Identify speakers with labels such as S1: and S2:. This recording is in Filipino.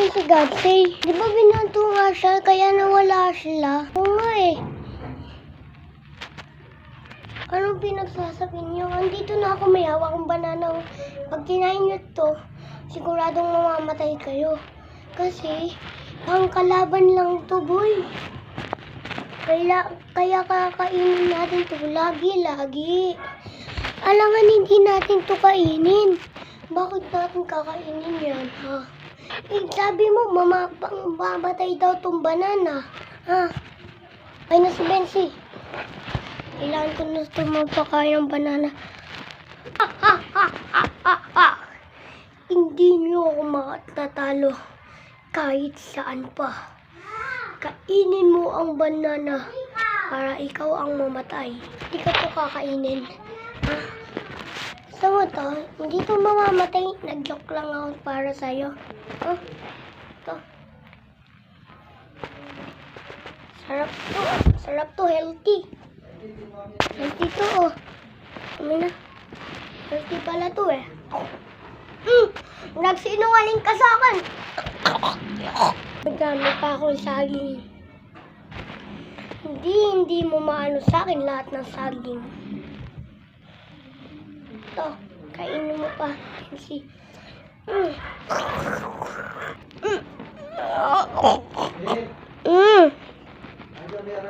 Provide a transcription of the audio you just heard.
S1: natin si Godsey? Di ba binato nga siya, kaya nawala sila? Oo nga eh. Anong pinagsasabi niyo? Andito na ako, may hawak kong banana. Pag kinain niyo to, siguradong mamamatay kayo. Kasi, pangkalaban lang to, boy. Kaya kakainin natin to lagi. Alangan hindi natin to kainin. Bakit natin kakainin yan, ha? Eh, sabi mo, mamamatay daw tong banana. Ha? Ay na si Bensi. Kailangan ko na ito magpakain ng banana. Hindi niyo ako makatatalo kahit saan pa. Kainin mo ang banana para ikaw ang mamatay. Hindi ka to kakainin. Ha? Gusto mo to? Hindi to mamamatay. Nag-joke lang ako para sa'yo. Ha? Ito. Sarap to. Healthy. Healthy to, oh. Kami na. Healthy pala to, eh. Nagsinungaling ka sa akin. Magdami pa akong saging. Hindi mo maano sa akin lahat ng saging. Ito, kainin mo pa. Kasi,